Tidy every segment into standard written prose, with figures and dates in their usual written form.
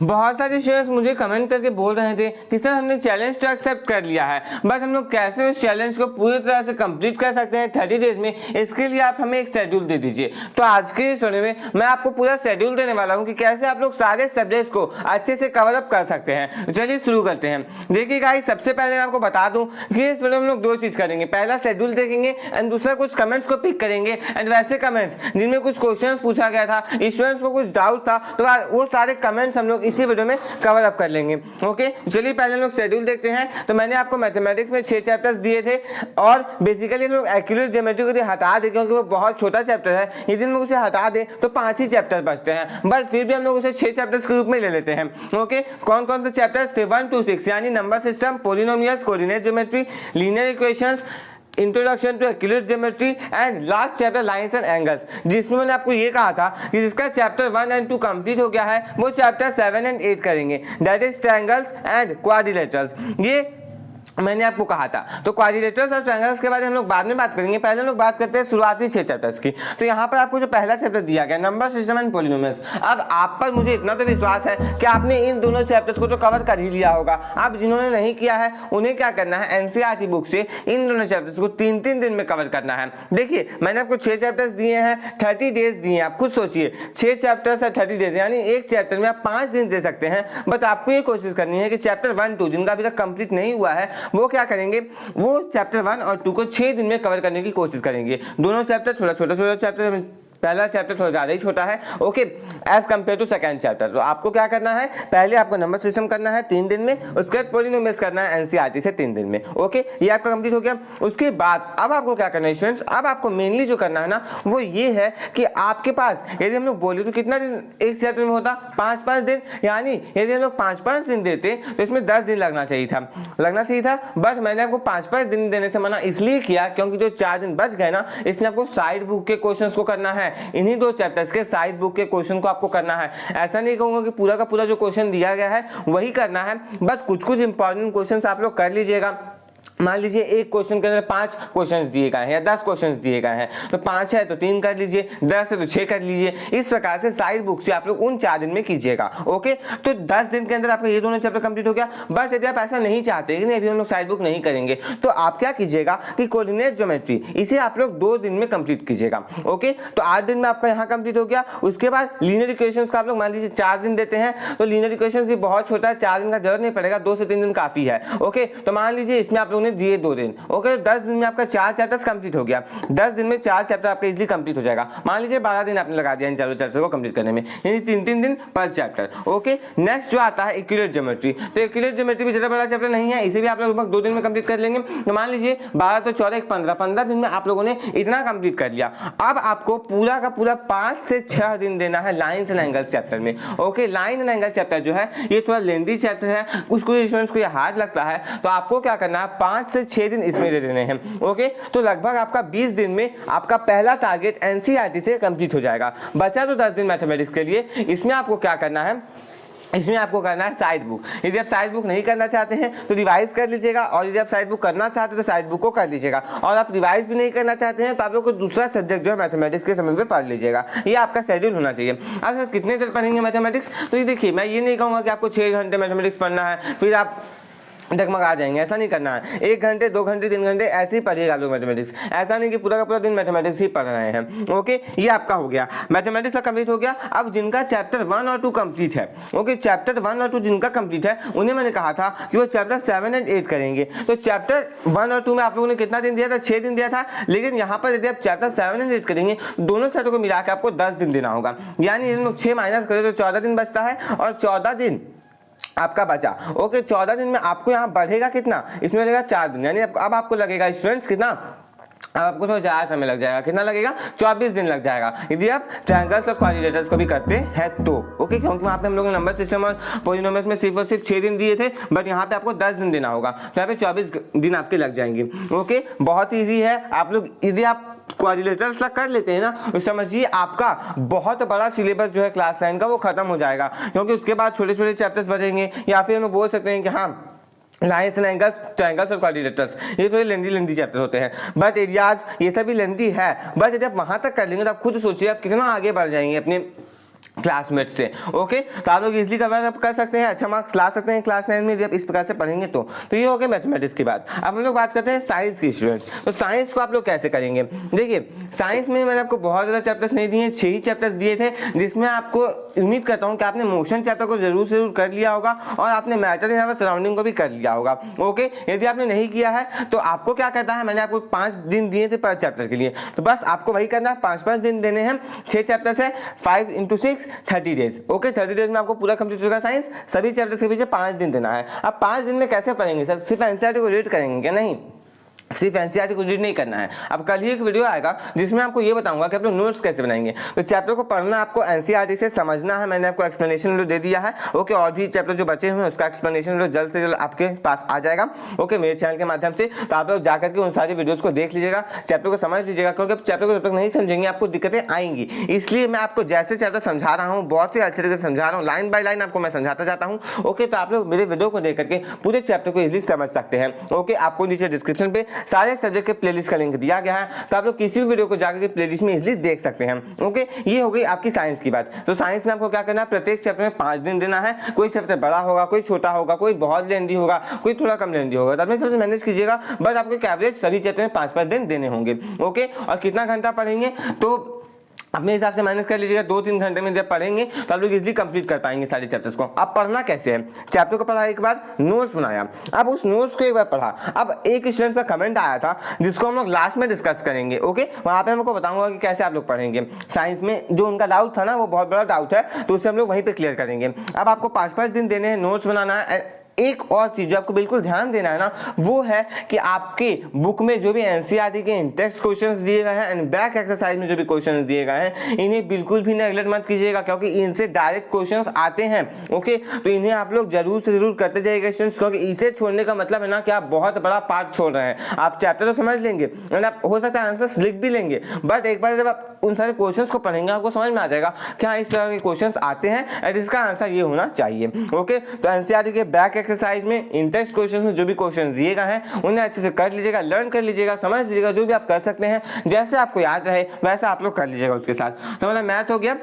बहुत सारे शेयर्स मुझे कमेंट करके बोल रहे थे कि सर हमने चैलेंज तो एक्सेप्ट कर लिया है, बट हम लोग कैसे उस चैलेंज को पूरी तरह से कंप्लीट कर सकते हैं 30 डेज में, इसके लिए आप हमें एक शेड्यूल दे दीजिए। तो आज के इस वीडियो में मैं आपको पूरा शेड्यूल देने वाला हूं कि कैसे आप लोग सारे सब्जेक्ट्स को अच्छे से कवर अप कर सकते हैं। तो चलिए शुरू करते हैं। देखिए गाइस, सबसे पहले मैं आपको बता दूं कि इस वीडियो में हम लोग दो चीज करेंगे, पहला शेड्यूल देखेंगे एंड दूसरा कुछ कमेंट्स को पिक करेंगे एंड वैसे कमेंट्स जिनमें कुछ क्वेश्चन पूछा गया था, स्टूडेंट्स को कुछ डाउट था, तो वो सारे कमेंट्स हम लोग इसी वीडियो में कवर अप कर लेंगे। ओके, चलिए पहले हम लोग शेड्यूल देखते हैं। तो मैंने आपको मैथमेटिक्स में 6 चैप्टर्स दिए थे और बेसिकली हम लोग एक्यूरेट ज्योमेट्री को हटा दें क्योंकि वो बहुत छोटा चैप्टर है। यदि हम लोग उसे हटा दें तो 5 ही चैप्टर बचते हैं, बट फिर भी हम लोग उसे 6 चैप्टर्स के रूप में ले लेते हैं। ओके, कौन कौन से चैप्टर्स थे? 1 to 6 यानी number system, polynomials, coordinate geometry, linear equations, introduction to accurate geometry and last chapter lines and angles, जिसमें मैंने आपको ये कहा था कि जिसका चैप्टर 1 एंड 2 कंप्लीट हो गया है वो चैप्टर 7 एंड 8 करेंगे, that is triangles and quadrilaterals. ये मैंने आपको कहा था। तो क्वाड्रिलेटरल्स और ट्रायंगल्स के बारे में हम लोग बाद में बात करेंगे, पहले हम लोग बात करते हैं शुरुआती 6 चैप्टर्स की। तो यहाँ पर आपको जो पहला चैप्टर दिया गया नंबर सिस्टम एंड पॉलिनोमियल्स, अब आप पर मुझे इतना तो विश्वास है कि आपने इन दोनों चैप्टर्स को तो कवर कर ही लिया होगा। अब जिन्होंने नहीं किया है उन्हें क्या करना है, एनसीईआरटी बुक से इन दोनों चैप्टर्स को 3-3 दिन में कवर करना है। देखिए, मैंने आपको 6 चैप्टर्स दिए हैं, 30 डेज दिए हैं। आप खुद सोचिए, 6 चैप्टर्स है 30 डेज, यानी एक चैप्टर में आप 5 दिन दे सकते हैं। बट आपको ये कोशिश करनी है कि चैप्टर 1, 2 जिनका अभी तक कंप्लीट नहीं हुआ है वो क्या करेंगे, वो चैप्टर 1 और 2 को 6 दिन में कवर करने की कोशिश करेंगे। दोनों चैप्टर थोड़ा छोटा चैप्टर, पहला चैप्टर थोड़ा ज्यादा ही छोटा है, okay, as compare to second chapter. तो आपको क्या करना है, पहले आपको नंबर सिस्टम करना है 3 दिन में, उसके बाद पॉलिनोमियल्स करना है एनसीईआरटी से 3 दिन में। ओके, ये आपका कंप्लीट हो गया। उसके बाद अब आपको क्या करना है स्टूडेंट्स, अब आपको मेनली जो करना है ना वो ये है कि आपके पास यदि हम लोग बोले तो कितना दिन एक चैप्टर में होता, 5-5 दिन, यानी यदि हम लोग 5-5 दिन देते तो इसमें 10 दिन लगना चाहिए था। बट मैंने आपको 5-5 दिन देने से मना इसलिए किया क्योंकि जो 4 दिन बच गए ना, इसमें आपको साइड बुक के क्वेश्चंस को करना है, इन्हीं 2 चैप्टर्स के साइड बुक के क्वेश्चन को आपको करना है। ऐसा नहीं कहूंगा कि पूरा का पूरा जो क्वेश्चन दिया गया है वही करना है, बट कुछ इंपॉर्टेंट क्वेश्चंस आप लोग कर लीजिएगा। मान लीजिए एक क्वेश्चन के अंदर 5 क्वेश्चंस दिए गए हैं या 10 क्वेश्चंस दिए गए हैं, तो 5 है तो 3 कर लीजिए, 10 है तो 6 कर लीजिए। इस प्रकार से साइड बुक से आप लोग उन 4 दिन में कीजिएगा। ओके, तो 10 दिन के अंदर आपका ये दोनों चैप्टर कंप्लीट हो गया। बट यदि आप ऐसा नहीं चाहते कि नहीं अभी हम लोग साइड बुक नहीं करेंगे, तो आप क्या कीजिएगा कि कोऑर्डिनेट ज्योमेट्री इसे आप लोग 2 दिन में कंप्लीट कीजिएगा। ओके, तो 8 दिन में आपका यहाँ कंप्लीट हो गया। उसके बाद लीनियर इक्वेशंस का आप लोग मान लीजिए 4 दिन देते हैं, तो लीनियर इक्वेशंस भी बहुत छोटा है, 4 दिन का जरूरत नहीं पड़ेगा, 2 से 3 दिन काफी है। ओके, तो मान लीजिए इसमें आप लोगों ने दिए 2 दिन। ओके, 10 दिन में आपका 4 चैप्टर्स कंप्लीट हो गया। 10 दिन में 4 चैप्टर आपका इजीली कंप्लीट हो जाएगा। मान लीजिए 12 दिन आपने लगा दिया इन चारों चैप्टर को कंप्लीट करने में, यानी 3-3 दिन पर चैप्टर। ओके, नेक्स्ट जो आता है एक्यूरेट ज्योमेट्री। तो एक्यूरेट ज्योमेट्री भी ज्यादा बड़ा चैप्टर नहीं है, इसे भी आप लोग लगभग 2 दिन में कंप्लीट कर लेंगे। तो मान लीजिए 12 तो 14 15 दिन में आप लोगों ने इतना कंप्लीट कर लिया। अब आपको पूरा का पूरा 5 से 6 दिन देना है लाइंस एंड एंगल्स चैप्टर में। Okay, line and angle chapter जो है ये थोड़ा लेंथी चैप्टर है, कुछ स्टूडेंट्स को ये हार्ड लगता है, तो आपको क्या करना है 5 से 6 दिन इसमें दे देने हैं। ओके, तो लगभग आपका 20 दिन में आपका पहला टारगेट एनसीईआरटी से कंप्लीट हो जाएगा। बचा तो 10 दिन मैथमेटिक्स के लिए। इसमें आपको क्या करना है, इसमें आपको करना है साइड बुक। यदि आप साइड बुक नहीं करना चाहते हैं तो रिवाइज कर लीजिएगा, और यदि आप साइड बुक करना चाहते हैं तो साइड बुक को कर लीजिएगा, और आप रिवाइज भी नहीं करना चाहते हैं तो आप लोग को दूसरा सब्जेक्ट जो है मैथमेटिक्स के समय पे पढ़ लीजिएगा। ये आपका शेड्यूल होना चाहिए। अब सर कितने देर पढ़ेंगे मैथमेटिक्स, तो ये देखिए मैं ये नहीं कहूँगा कि आपको 6 घंटे मैथमेटिक्स पढ़ना है फिर आप डगमगा जाएंगे, ऐसा नहीं करना है। 1 घंटे 2 घंटे 3 घंटे ऐसे ही पढ़िएगा लोग मैथमेटिक्स, ऐसा नहीं कि पूरा का पूरा दिन मैथमेटिक्स ही पढ़ रहे हैं। ओके, ये आपका हो गया, मैथमेटिक्स का कंप्लीट हो गया। अब जिनका चैप्टर 1 और 2 कंप्लीट है, ओके, चैप्टर 1 और 2 जिनका कंप्लीट है उन्हें मैंने कहा था कि वो चैप्टर 7 एंड 8 करेंगे। तो चैप्टर 1 और 2 में आप लोगों ने कितना दिन दिया था, 6 दिन दिया था, लेकिन यहाँ पर यदि आप चैप्टर 7 एंड 8 करेंगे दोनों चैप्टर को मिला के आपको 10 दिन देना होगा, यानी इन लोग 6 माइनस करें तो 14 दिन बचता है, और 14 दिन आपका बचा। ओके, 14 दिन में आपको यहाँ बढ़ेगा कितना, इसमें लगेगा 4 दिन, यानी अब आपको लगेगा स्टूडेंट्स कितना, अब आपको थोड़ा ज़्यादा समय लग जाएगा। कितना लगेगा, 24 दिन लग जाएगा, यदि आप ट्रायंगल्स और क्वाड्रिलेटरल्स को भी करते हैं तो। ओके, क्योंकि वहाँ पे हम लोग ने नंबर सिस्टम और पॉलिनोमियल्स में सिर्फ और सिर्फ 6 दिन दिए थे, बट यहाँ पे आपको 10 दिन देना होगा, तो यहाँ पे 24 दिन आपके लग जाएंगे। ओके, बहुत ईजी है। आप लोग यदि आप क्वाड्रिलेटरल्स कर लेते हैं ना, तो समझिए आपका बहुत बड़ा सिलेबस जो है क्लास 9 का वो खत्म हो जाएगा, क्योंकि उसके बाद छोटे छोटे चैप्टर्स बचेंगे, या फिर हम बोल सकते हैं कि हाँ लाइंस एंड एंगल्स, ट्रायंगल्स और क्वाड्रिलेटरल्स ये थोड़े लेंदी चैप्टर होते हैं, बट एरियाज ये सभी लेंदी है। बट यदि आप वहां तक कर लेंगे तो आप खुद सोचिए आप कितना आगे बढ़ जाएंगे अपने क्लासमेट से। ओके, तो आप लोग इजिली कवर कर सकते हैं, अच्छा मार्क्स ला सकते हैं क्लास 9 में जब इस प्रकार से पढ़ेंगे तो ये हो गया मैथमेटिक्स की बात। अब हम लोग बात करते हैं साइंस की स्टूडेंट्स। तो साइंस को आप लोग कैसे करेंगे? देखिए साइंस में मैंने आपको बहुत ज़्यादा चैप्टर्स नहीं दिए, 6 ही चैप्टर्स दिए थे, जिसमें आपको उम्मीद करता हूँ कि आपने मोशन चैप्टर को जरूर से जरूर कर लिया होगा और आपने मैटर इन सराउंडिंग को भी कर लिया होगा। ओके, यदि आपने नहीं किया है तो आपको क्या करना है, मैंने आपको 5 दिन दिए थे पर चैप्टर के लिए, तो बस आपको वही करना है, 5-5 दिन देने हैं, 6 चैप्टर्स है, 5 × 6 30 डेज। ओके, 30 डेज में आपको पूरा कंप्लीट होगा साइंस, सभी चैप्टर्स के पीछे 5 दिन देना है। अब 5 दिन में कैसे पढ़ेंगे सर? सिर्फ एनसीईआरटी को रीड करेंगे क्या? नहीं, सिर्फ एनसीईआरटी को रीड नहीं करना है। अब कल ही एक वीडियो आएगा जिसमें आपको ये बताऊंगा कि आप लोग नोट्स कैसे बनाएंगे। तो चैप्टर को पढ़ना आपको एनसीईआरटी से समझना है, मैंने आपको एक्सप्लेनेशन वीडियो दे दिया है। ओके, और भी चैप्टर जो बचे हुए हैं उसका एक्सप्लेनेशन वीडियो जल्द से जल्द आपके पास आ जाएगा। ओके, मेरे चैनल के माध्यम से, तो आप लोग जाकर के उन सारी वीडियोस को देख लीजिएगा, चैप्टर को समझ लीजिएगा, क्योंकि चैप्टर को जब तक नहीं समझेंगे आपको दिक्कतें आएंगी। इसलिए मैं आपको जैसे चैप्टर समझा रहा हूँ, बहुत ही अच्छे तरीके से समझा रहा हूँ, लाइन बाय लाइन आपको मैं समझाता जाता हूँ। ओके, तो आप लोग मेरे वीडियो को देख करके पूरे चैप्टर को इजीली समझ सकते हैं। ओके, आपको नीचे डिस्क्रिप्शन पे सारे सब्जेक्ट के प्लेलिस्ट का लिंक दिया गया है, तो आप लोग किसी भी वीडियो को जाकर के प्लेलिस्ट में इजीली देख सकते हैं। ओके, ये हो गई आपकी साइंस की बात। तो साइंस में आपको क्या करना है, प्रत्येक चैप्टर में 5 दिन देना है। कोई चैप्टर बड़ा होगा, कोई छोटा होगा, कोई बहुत लेंदी होगा, कोई थोड़ा कम लेंदी होगा, तो अपने सबसे मैनेज कीजिएगा, बट आपको एवरेज सभी चैप्टर में 5-5 दिन देने होंगे। ओके, और कितना घंटा पढ़ेंगे तो अपने हिसाब से मैनेज कर लीजिएगा, 2-3 घंटे में जब पढ़ेंगे तो आप लोग इजीली कंप्लीट कर पाएंगे सारे चैप्टर्स को। अब पढ़ना कैसे है, चैप्टर को पढ़ा एक बार, नोट्स बनाया, अब उस नोट्स को एक बार पढ़ा। अब एक स्टूडेंट का कमेंट आया था जिसको हम लोग लास्ट में डिस्कस करेंगे। ओके, वहाँ पे हमको बताऊंगा कि कैसे आप लोग पढ़ेंगे। साइंस में जो उनका डाउट था ना, वो बहुत बड़ा डाउट है, तो उसे हम लोग वहीं पे क्लियर करेंगे। अब आपको 5-5 दिन देने हैं, नोट्स बनाना है। एक और चीज जो आपको बिल्कुल ध्यान देना है ना, वो है कि आपके बुक में जो भी एनसीईआरटी के टेक्स्ट क्वेश्चंस दिए गए हैं एंड बैक एक्सरसाइज में जो भी क्वेश्चंस दिए गए हैं, इन्हें बिल्कुल भी नेगलेक्ट मत कीजिएगा, क्योंकि इनसे डायरेक्ट क्वेश्चंस आते हैं। ओके, तो इन्हें आप लोग जरूर से जरूर करते जाइएगा स्टूडेंट्स, क्योंकि इसे छोड़ने का मतलब है ना कि आप बहुत बड़ा पार्ट छोड़ रहे हैं। आप चैप्टर तो समझ लेंगे एंड आप हो सकता है आंसर्स लिख भी लेंगे, बट एक बार जब आप उन सारे क्वेश्चंस को पढ़ेंगे आपको समझ में आ जाएगा कि हाँ, इस तरह के क्वेश्चंस आते हैं एंड इसका आंसर ये होना चाहिए। ओके, तो एनसीईआरटी के बैक एक्सरसाइज में टेक्स्ट क्वेश्चन में जो भी क्वेश्चन दिए गए हैं उन्हें अच्छे से कर लीजिएगा, लर्न कर लीजिएगा, समझ लीजिएगा, जो भी आप कर सकते हैं, जैसे आपको याद रहे वैसा आप लोग कर लीजिएगा उसके साथ। तो मतलब मैथ हो गया,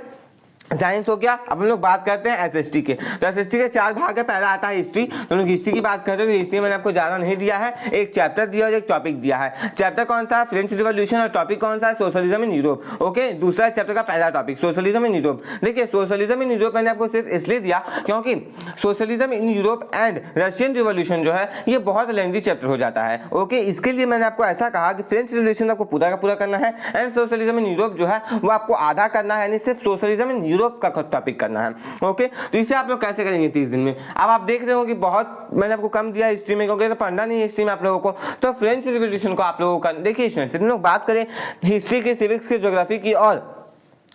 साइंस हो गया। अब हम लोग बात करते हैं एसएसटी के। तो एसएसटी के 4 भाग है, पहला आता है हिस्ट्री। तो हम लोग हिस्ट्री की बात करते हैं, तो हिस्ट्री मैंने आपको ज़्यादा नहीं दिया है, एक चैप्टर दिया और एक टॉपिक दिया है। चैप्टर कौन सा है, फ्रेंच रिवॉल्यूशन, और टॉपिक कौन सा है, सोशलिज्म इन यूरोप। ओके, दूसरा चैप्टर का पहला टॉपिक सोशलिज्म इन यूरोप। देखिए सोशलिज्म इन यूरोप मैंने आपको सिर्फ इसलिए दिया क्योंकि socialism in Europe and Russian revolution जो है ये बहुत लेंथी चैप्टर हो जाता है। ओके, इसके लिए मैंने आपको ऐसा कहा कि फ्रेंच रिवॉल्यूशन आपको पूरा का पूरा करना है एंड सोशलिज्म इन यूरोप जो है वो आपको आधा करना है, यानी सिर्फ सोशलिज्म इन यूरोप का टॉपिक करना है। ओके, तो इसे आप लोग कैसे करेंगे 30 दिन में। अब आप देख रहे हो कि बहुत मैंने आपको कम दिया हिस्ट्री में, क्योंकि पढ़ना नहीं है हिस्ट्री में आप लोगों को, तो फ्रेंच रिवॉल्यूशन को आप लोगों का देखिए स्टूडेंट्स, हम लोग बात करें हिस्ट्री की, सिविक्स की, ज्योग्राफी की और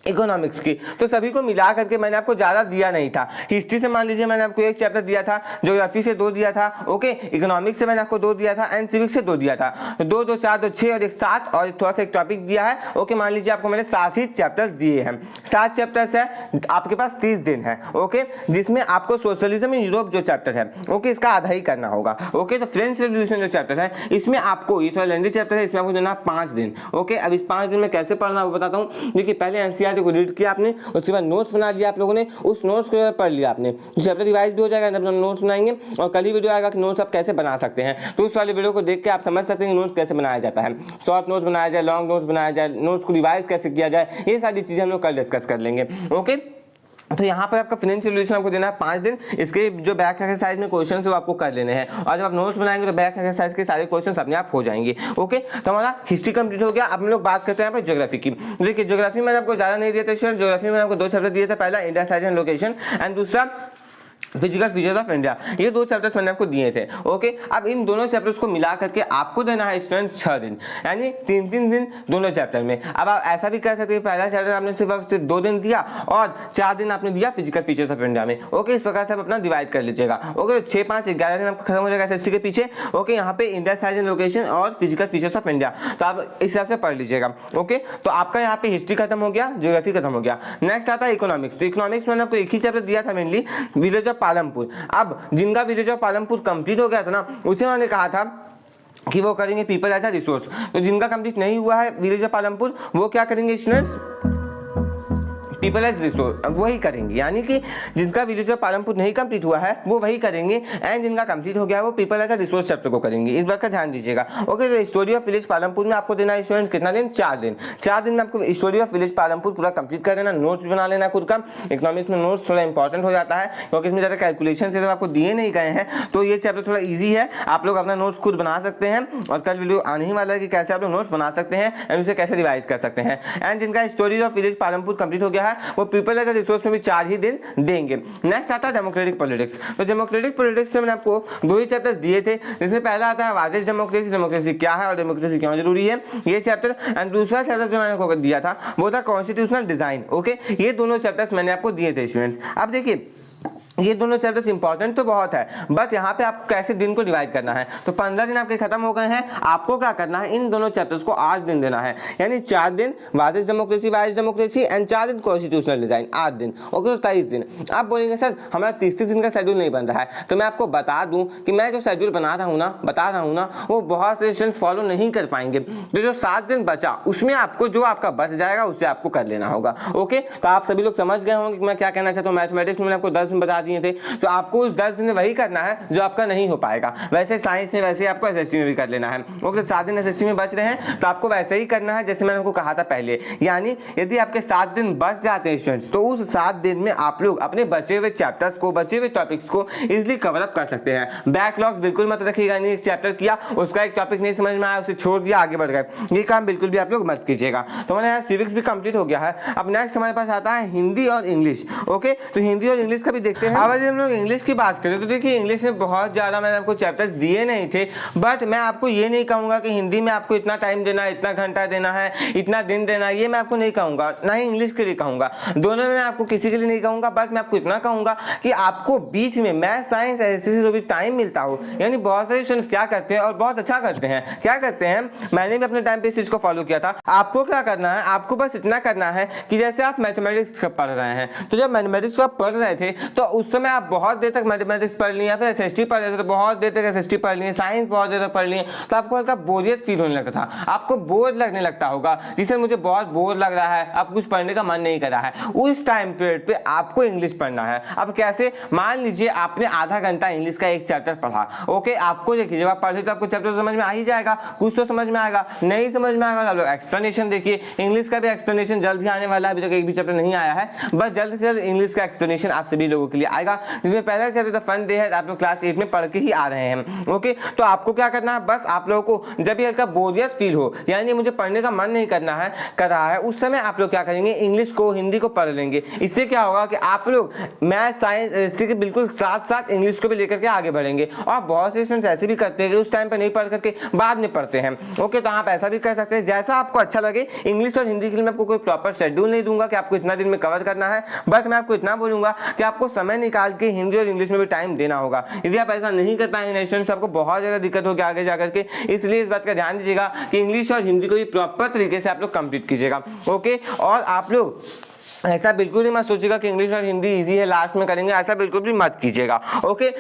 इकोनॉमिक्स की, तो सभी को मिला करके मैंने आपको ज्यादा दिया नहीं था। हिस्ट्री से मान लीजिए मैंने आपको 1 चैप्टर दिया था, ज्योग्राफी से 2 दिया था, ओके, इकोनॉमिक्स से मैंने आपको 2 दिया था एंड सिविक्स से 2 दिया था। तो 2, 2, 4, 2, 6 और 1 7 और थोड़ा सा एक टॉपिक दिया है। ओके, मान लीजिए आपको मैंने 7 ही चैप्टर्स दिए हैं, 7 चैप्टर्स है, आपके पास 30 दिन है। ओके, जिसमें आपको सोशलिज्म इन यूरोप जो चैप्टर है, ओके, इसका आधा ही करना होगा। ओके, तो फ्रेंच रेवोल्यूशन जो चैप्टर है इसमें आपको, ये थोड़ा लेंथी चैप्टर है, इसमें आपको देना 5 दिन। ओके, अब इस 5 दिन में कैसे पढ़ना वो बताता हूँ। देखिए पहले एनसीईआरटी को रीड किया आपने, उसके बाद नोट्स बना लिया आप लोगों ने, उस नोट्स को पढ़ लिया आपने, चैप्टर रिवाइज भी हो जाएगा, जब हम नोट्स बनाएंगे, और कल ही वीडियो आएगा कि नोट्स आप कैसे बना सकते हैं। तो उस वाली वीडियो को देख के आप समझ सकते हैं कि नोट्स कैसे बनाया जाता है, शॉर्ट नोट्स बनाया जाए, लॉन्ग नोट्स बनाया जाए, नोट्स को रिवाइज कैसे किया जाए, ये सारी चीजें हम लोग कल डिस्कस कर लेंगे। ओके, तो यहाँ पर आपका फ्रेंच रिवॉल्यूशन आपको देना है 5 दिन, इसके जो बैक एक्सरसाइज में क्वेश्चन है वो आपको कर लेने हैं, और जब आप नोट्स बनाएंगे तो बैक एक्सरसाइज के सारे क्वेश्चन अपने आप हो जाएंगे। ओके, तो हमारा हिस्ट्री कंप्लीट हो गया। अब हम लोग बात करते हैं यहाँ पर ज्योग्राफी की। देखिए ज्योग्राफी मैंने आपको ज़्यादा नहीं दिया था स्टूडेंट, ज्योग्राफी में आपको 2 चैप्टर दिए थे, पहला India size and location and दूसरा फिजिकल फीचर्स ऑफ इंडिया, ये 2 चैप्टर्स मैंने आपको दिए थे। ओके, अब इन दोनों चैप्टर्स को मिला करके आपको देना है स्टूडेंट्स 6 दिन, यानी 3-3 दिन दोनों चैप्टर में। अब आप ऐसा भी कर सकते हैं, पहला चैप्टर आपने सिर्फ 2 दिन दिया और 4 दिन आपने दिया फिजिकल फीचर्स ऑफ इंडिया में। ओके, इस प्रकार से आप अपना डिवाइड कर लीजिएगा। ओके, 6, 5, 11 दिन आपका खत्म हो जाएगा एसएसटी के पीछे। ओके, यहाँ पे इंडिया साइज एंड लोकेशन और फिजिकल फीचर्स ऑफ इंडिया, तो आप इस हिसाब से पढ़ लीजिएगा। ओके, तो आपका यहाँ पे हिस्ट्री खत्म हो गया, ज्योग्राफी खत्म हो गया। नेक्स्ट आता है इकोनॉमिक्स। तो इकोनॉमिक्स में आपको एक ही चैप्टर दिया था मेनली, विलेज ऑफ पालमपुर। अब जिनका विलेज ऑफ पालमपुर कंप्लीट हो गया था ना, उसे मैंने कहा था कि वो करेंगे पीपल एज अ रिसोर्स। तो जिनका कंप्लीट नहीं हुआ है विलेज ऑफ पालमपुर, वो क्या करेंगे स्टूडेंट्स, पीपल एज रिसोर्स वही करेंगे, यानी कि जिनका विलेज ऑफ पालमपुर नहीं कंप्लीट हुआ है वो वही करेंगे, एंड जिनका कंप्लीट हो गया है वो people as a resource chapter को करेंगे। इस बात का ध्यान दीजिएगा। ओके, तो स्टोरी ऑफ विलेज पालमपुर में आपको देना है स्टूडेंट कितना दिन, 4 दिन। 4 दिन में आपको स्टोरी ऑफ विलेज पालमपुर पूरा कंप्लीट कर देना, नोट्स बना लेना खुद का। इकोनॉमिक्स में नोट्स थोड़ा इंपॉर्टेंट हो जाता है क्योंकि इसमें ज़्यादा कैलकुलेशन से आपको दिए नहीं गए हैं, तो ये चैप्टर थोड़ा ईजी है, आप लोग अपना नोट्स खुद बना सकते हैं। और कल वीडियो आने ही वाला है कि कैसे आप लोग नोट्स बना सकते हैं एंड उसे कैसे रिवाइज कर सकते हैं। एंड जिनका story of village Palampur complete हो गया है वो पीपल एज अ रिसोर्स में भी 4 ही दिन देंगे। नेक्स्ट आता है डेमोक्रेटिक पॉलिटिक्स। तो डेमोक्रेटिक पॉलिटिक्स से मैंने आपको 2 ही चैप्टर्स दिए थे, जिसमें पहला आता है व्हाट इज डेमोक्रेसी, डेमोक्रेसी क्या है और डेमोक्रेसी क्यों जरूरी है, ये चैप्टर। एंड दूसरा चैप्टर जो मैंने आपको दिया था वो था कॉन्स्टिट्यूशनल डिजाइन। ओके, ये दोनों चैप्टर्स मैंने आपको दिए थे स्टूडेंट्स। अब देखिए ये दोनों चैप्टर्स इंपॉर्टेंट तो बहुत है, बट यहाँ पे आपको कैसे दिन को डिवाइड करना है। तो 15 दिन आपके खत्म हो गए हैं, आपको क्या करना है, इन दोनों चैप्टर्स को 8 दिन देना है, यानी 4 दिन what is democracy, wise democracy and 4 दिन कॉन्स्टिट्यूशनल डिजाइन, 8 दिन। ओके, तो 23 दिन। आप बोलेंगे सर हमारा 30 दिन का शेड्यूल नहीं बन रहा है, तो मैं आपको बता दूं कि मैं जो शेड्यूल बता रहा हूँ ना वो बहुत से स्टूडेंट्स फॉलो नहीं कर पाएंगे। तो जो 7 दिन बचा उसमें आपको जो आपका बच जाएगा उसे आपको कर लेना होगा। ओके, तो आप सभी लोग समझ गए होंगे कि मैं क्या कहना चाहता हूँ। मैथमेटिक्स में मैंने आपको 10 दिन बता दिए थे, तो आपको उस 10 दिन में वही करना है जो आपका नहीं हो पाएगा। वैसे साइंस में वैसे आपको एसएसटी में भी कर लेना है। ओके, 7 दिन एसएसटी में बच रहे हैं तो आपको वैसे ही करना है जैसे मैंने आपको कहा था पहले, यानी यदि आपके 7 दिन बच जाते हैं स्टूडेंट्स तो उस 7 दिन में आप लोग अपने बचे हुए चैप्टर्स को, बचे हुए टॉपिक्स को इजीली कवर अप कर सकते हैं। बैकलॉग बिल्कुल मत रखिएगा, यानी एक चैप्टर किया उसका एक टॉपिक नहीं समझ में आया उसे छोड़ दिया आगे बढ़ गए, ये काम बिल्कुल भी आप लोग मत कीजिएगा। तो हमारे यहाँ सिविक्स भी कंप्लीट हो गया है। अब नेक्स्ट हमारे पास आता है हिंदी और इंग्लिश। ओके, तो हिंदी और इंग्लिश का भी देखते हैं। अब यदि हम लोग इंग्लिश की बात करें तो देखिए इंग्लिश में बहुत ज़्यादा मैंने आपको चैप्टर्स दिए नहीं थे, बट मैं आपको ये नहीं कहूँगा कि हिंदी में आपको इतना टाइम देना है, इतना घंटा देना है, इतना दिन देना है, ये मैं आपको नहीं कहूँगा, ना ही इंग्लिश के लिए कहूँगा। दोनों में मैं आपको किसी के लिए नहीं कहूँगा, बट मैं आपको इतना कहूँगा कि आपको बीच में मैथ साइंस ऐसे जो भी टाइम मिलता हो, यानी बहुत सारे स्टूडेंट्स क्या करते हैं और बहुत अच्छा करते हैं, क्या करते हैं, मैंने भी अपने टाइम पे इस चीज़ को फॉलो किया था। आपको क्या करना है, आपको बस इतना करना है कि जैसे आप मैथमेटिक्स पढ़ रहे हैं, तो जब मैथमेटिक्स को आप पढ़ रहे थे तो उस समय आप बहुत देर तक मैथमेटिक्स पढ़ लिए, फिर एसएसटी पढ़ रहे थे तो बहुत देर तक एसएसटी पढ़ लिए, साइंस बहुत देर तक पढ़ लिए, तो आपको हल्का बोरियत फील होने लगता था, आपको बोर लगने लगता होगा, जिससे मुझे बहुत बोर लग रहा है, अब कुछ पढ़ने का मन नहीं कर रहा है। उस टाइम पीरियड पे आपको इंग्लिश पढ़ना है। अब कैसे, मान लीजिए आपने आधा घंटा इंग्लिश का एक चैप्टर पढ़ा। ओके, आपको देखिए जब आप पढ़े तो आपको चैप्टर समझ में आ ही जाएगा, कुछ तो समझ में आएगा, नहीं समझ में आएगा तो आप लोग एक्सप्लेनेशन देखिए। इंग्लिश का भी एक्सप्लेनेशन जल्द ही आने वाला है, अभी तक एक भी चैप्टर नहीं आया है, बस जल्द से जल्द इंग्लिश का एक्सप्लेनेशन आप सभी लोगों के लिए आएगा, जिसमें पहला चैप्टर फन डे है, आप लोग क्लास 8 में पढ़ के ही आ रहे हैं। ओके, तो आपको क्या करना है, बस आप लोगों को जब भी हल्का बोरियत फील हो, यानी मुझे पढ़ने का मन नहीं करना है कर रहा है, उस समय आप लोग क्या करेंगे, इंग्लिश को हिंदी को पढ़ लेंगे। इससे क्या होगा कि आप लोग मैथ साइंस हिस्ट्री के बिल्कुल साथ साथ इंग्लिश को भी लेकर के आगे बढ़ेंगे। और बहुत से स्टूडेंट्स ऐसे भी करते हैं कि उस टाइम पर नहीं पढ़ करके बाद में पढ़ते हैं। ओके, तो आप ऐसा भी कर सकते हैं, जैसा आपको अच्छा लगे। इंग्लिश और हिंदी के लिए मैं आपको कोई प्रॉपर शेड्यूल नहीं दूंगा कि आपको इतना दिन में कवर करना है, बट मैं आपको इतना बोलूंगा कि आपको समय निकाल के हिंदी और इंग्लिश में भी टाइम देना होगा। यदि आप ऐसा नहीं कर पाएंगे स्टूडेंट्स, आपको बहुत ज़्यादा दिक्कत होगी आगे जाकर के, इसलिए इस बात का ध्यान दीजिएगा कि इंग्लिश और हिंदी को भी प्रॉपर तरीके से आप लोग कंप्लीट कीजिएगा। ओके, और आप लोग ऐसा बिल्कुल भी मत सोचिएगा कि इंग्लिश और हिंदी इजी है लास्ट में करेंगे, ऐसा बिल्कुल भी मत कीजिएगा। ओके,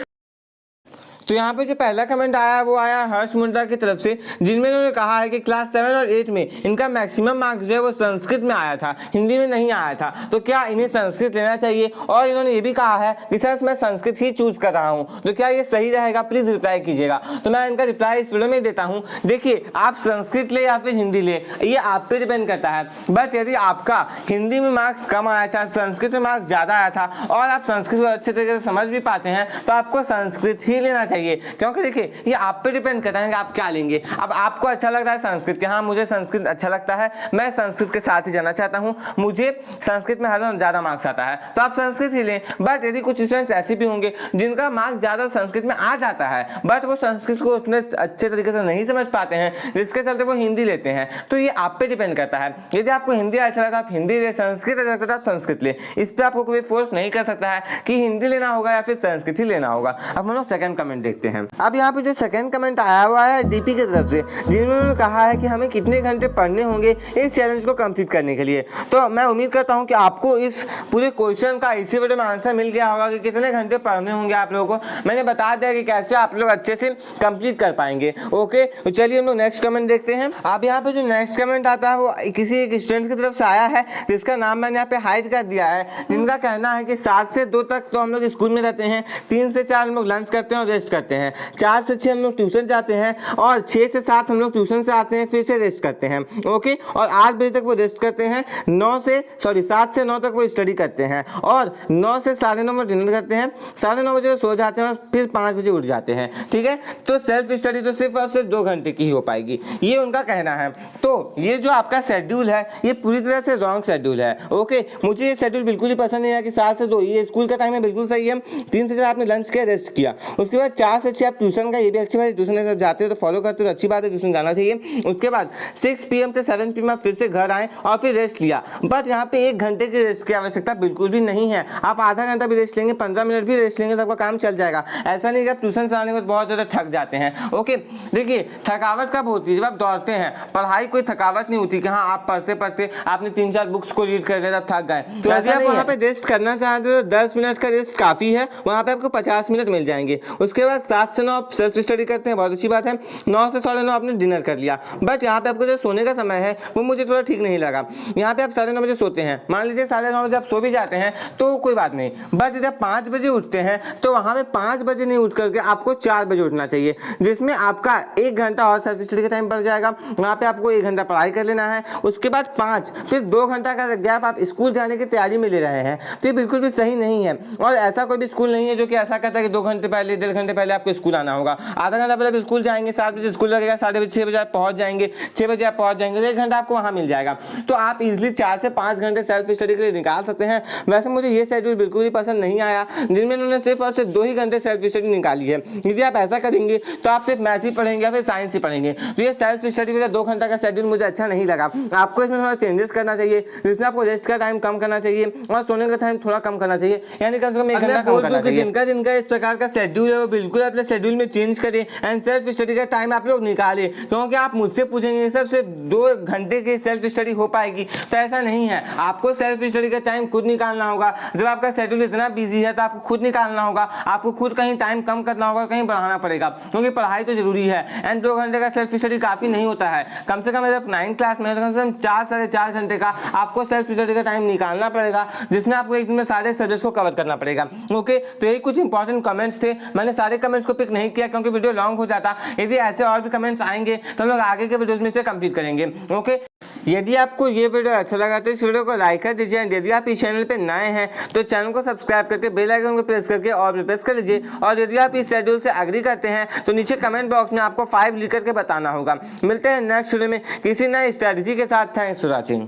तो यहाँ पे जो पहला कमेंट आया है वो आया हर्ष मुंडा की तरफ से, जिनमें उन्होंने कहा है कि क्लास 7 और 8 में इनका मैक्सिमम मार्क्स जो है वो संस्कृत में आया था, हिंदी में नहीं आया था, तो क्या इन्हें संस्कृत लेना चाहिए। और इन्होंने ये भी कहा है कि सर मैं संस्कृत ही चूज कर रहा हूँ, तो क्या ये सही रहेगा, प्लीज रिप्लाई कीजिएगा। तो मैं इनका रिप्लाई इस वीडियो में देता हूँ। देखिए, आप संस्कृत ले या फिर हिंदी ले, ये आप पे डिपेंड करता है, बट यदि आपका हिंदी में मार्क्स कम आया था, संस्कृत में मार्क्स ज्यादा आया था और आप संस्कृत को अच्छे तरीके से समझ भी पाते हैं, तो आपको संस्कृत ही लेना चाहिए। क्योंकि देखिए ये आप पे डिपेंड करता है कि आप क्या लेंगे। अब आपको अच्छा लग रहा है संस्कृत के, हाँ मुझे संस्कृत अच्छा लगता है, मैं संस्कृत के साथ ही जाना चाहता हूँ, मुझे संस्कृत में हर ज्यादा मार्क्स आता है, तो आप संस्कृत ही लें। बट यदि कुछ स्टूडेंट्स ऐसे भी होंगे जिनका मार्क्स ज्यादा संस्कृत में आ जाता है, बट वो संस्कृत को उतने अच्छे तरीके से नहीं समझ पाते हैं, जिसके चलते वो हिंदी लेते हैं, तो ये आप पे डिपेंड करता है। यदि आपको हिंदी अच्छा लगता है आप हिंदी ले, संस्कृत अच्छा लगता है आप संस्कृत ले। इस पर आपको कोई फोर्स नहीं कर सकता है कि हिंदी लेना होगा या फिर संस्कृत ही लेना होगा। अब हम लोग सेकंड कमेंट कमेंट देखते हैं। अब यहाँ पे जो सेकंड कमेंट आया हुआ है डीपी की तरफ से, जिन्होंने कहा है कि हमें कितने घंटे पढ़ने होंगे इस चैलेंज को कंप्लीट करने के लिए। तो मैं उम्मीद करता हूँ कि आपको इस पूरे क्वेश्चन का इसी वीडियो में आंसर मिल गया होगा कि कितने घंटे पढ़ने होंगे आप लोगों को। मैंने बता दिया कि कैसे आप लोग अच्छे से कंप्लीट कर पाएंगे। ओके, तो चलिए हम लोग नेक्स्ट कमेंट देखते हैं। अब यहाँ पे जो नेक्स्ट कमेंट आता है वो किसी एक स्टूडेंट की तरफ से आया है, जिसका नाम मैंने यहाँ पे हाइड कर दिया है, जिनका कहना है कि 7 से 2 तक तो हम लोग स्कूल में रहते हैं, 3 से 4 हम लोग लंच करते हैं और रेस्ट करते हैं, 4 से 6 हम लोग ट्यूशन जाते हैं और 6 से 7 हम लोग ट्यूशन से आते हैं फिर से रेस्ट करते हैं। ओके, और 8 बजे तक वो रेस्ट करते हैं, 7 से 9 तक वो स्टडी करते हैं और 9 से 9:30 में डिनर करते हैं, 9:30 बजे वो सो जाते हैं और फिर 5 बजे उठ जाते हैं। ठीक है, तो सेल्फ स्टडी तो सिर्फ और सिर्फ 2 घंटे की ही हो पाएगी, ये उनका कहना है। तो ये जो आपका शेड्यूल है ये पूरी तरह से रॉन्ग शेड्यूल है। ओके, मुझे ये शेड्यूल बिल्कुल ही पसंद नहीं है कि 7 से 2 ये स्कूल का टाइम है, बिल्कुल सही है। 3 से 4 आपने लंच किया, रेस्ट किया, उसके बाद 4 से 6 आप ट्यूशन का, ये भी अच्छी बात है, ट्यूशन अगर जाते हो तो फॉलो करते हो तो अच्छी बात है, ट्यूशन जाना चाहिए। उसके बाद 6 PM से 7 PM आप फिर से घर आए और फिर रेस्ट लिया। बट यहाँ पे 1 घंटे की रेस्ट की आवश्यकता बिल्कुल भी नहीं है। आप आधा घंटा भी रेस्ट लेंगे, 15 मिनट भी रेस्ट लेंगे तो आपका काम चल जाएगा। ऐसा नहीं कि आप ट्यूशन से आने के बाद बहुत ज़्यादा थक जाते हैं। ओके, देखिए थकावट कब होती है, जब आप दौड़ते हैं। पढ़ाई कोई थकावट नहीं होती कि हाँ आप पढ़ते पढ़ते आपने 3-4 बुक्स को रीड कर लिया तब थक गए। तो यदि आप वहाँ पे रेस्ट करना चाहते हो तो 10 मिनट का रेस्ट काफ़ी है, वहाँ पे आपको 50 मिनट मिल जाएंगे। उसके बाद 7 से 9 आप सेल्फ स्टडी करते हैं, बहुत अच्छी बात है। 9 से 9:30 आपने डिनर कर लिया। बट यहाँ पे आपको जो सोने का समय है वो मुझे थोड़ा ठीक नहीं लगा। यहाँ पे आप 9:30 बजे सोते हैं, मान लीजिए 9:30 बजे आप सो भी जाते हैं तो कोई बात नहीं। बट जब 5 बजे उठते हैं तो वहाँ पे 5 बजे नहीं उठ करके आपको 4 बजे उठना चाहिए, जिसमें आपका 1 घंटा और सेल्फ स्टडी का टाइम बढ़ जाएगा। वहाँ पे आपको 1 घंटा पढ़ाई कर लेना है, उसके बाद 5 फिर 2 घंटा का गैप आप स्कूल जाने की तैयारी में ले रहे हैं, तो ये बिल्कुल भी सही नहीं है। और ऐसा कोई भी स्कूल नहीं है जो कि ऐसा कहता है कि 2 घंटे पहले 1.5 घंटे पहले आपको स्कूल आना होगा। आधा घंटा पहले आप स्कूल जाएंगे, 7 बजे स्कूल लगेगा, 6:30 बजे आप पहुँच जाएंगे, 6 बजे आप पहुँच जाएंगे तो 1 घंटा आपको वहाँ मिल जाएगा। तो आप इजिली 4 से 5 घंटे सेल्फ स्टडी के लिए निकाल सकते हैं। वैसे मुझे ये शेड्यूल बिल्कुल ही पसंद नहीं आया, जिनमें उन्होंने सिर्फ और सिर्फ 2 ही घंटे सेल्फ स्टडी निकाली है। यदि आप ऐसा करेंगे तो आप सिर्फ मैथ ही पढ़ेंगे या फिर साइंस ही पढ़ेंगे। तो ये सेल्फ स्टडी का 2 घंटा का शेड्यूल मुझे अच्छा नहीं लगा। आपको इसमें थोड़ा चेंजेस करना चाहिए, जिसमें आपको रेस्ट का टाइम कम करना चाहिए और सोने का टाइम थोड़ा कम करना चाहिए, यानी कम से कम 1 घंटा कम करना चाहिए। जिनका इस प्रकार का शेड्यूल है वो बिल्कुल अपने शेड्यूल में चेंज करें एंड सेल्फ स्टडी का टाइम आप लोग निकालें। क्योंकि आप मुझसे पूछेंगे सर सिर्फ 2 घंटे की सेल्फ स्टडी हो पाएगी, तो ऐसा नहीं है। आपको सेल्फ स्टडी का टाइम खुद निकालना होगा। जब आपका शेड्यूल इतना बिजी है तो आपको खुद निकालना होगा, आपको खुद कहीं टाइम कम करना होगा, कहीं बढ़ाना पड़ेगा, क्योंकि पढ़ाई तो जरूरी है। एंड 2 घंटे का सेल्फ स्टडी काफी नहीं होता है। कम से कम जब 9th क्लास में कम से कम 4 साढ़े 4 घंटे का आपको सेल्फ स्टडी का टाइम निकालना पड़ेगा, जिसमें आपको एक दिन में सारे सब्जेक्ट्स को कवर करना पड़ेगा। ओके, तो यही कुछ इंपॉर्टेंट कमेंट्स थे। मैंने सारे कमेंट्स को पिक नहीं किया क्योंकि वीडियो लॉन्ग हो जाता। यदि ऐसे और भी कमेंट्स आएंगे तो हम लोग आगे के वीडियोस में से कंप्लीट करेंगे। ओके, यदि आपको ये वीडियो अच्छा लगा तो इस वीडियो को लाइक कर दीजिए। यदि आप इस चैनल पे नए हैं तो चैनल को सब्सक्राइब करके बेल आइकन को प्रेस करके और भी प्रेस कर लीजिए। और यदि आप इस शेड्यूल से एग्री करते हैं तो नीचे कमेंट बॉक्स में आपको 5 लिख करके बताना होगा। मिलते हैं नेक्स्ट वीडियो में किसी नए स्ट्रेटजी के साथ। Thanks for watching.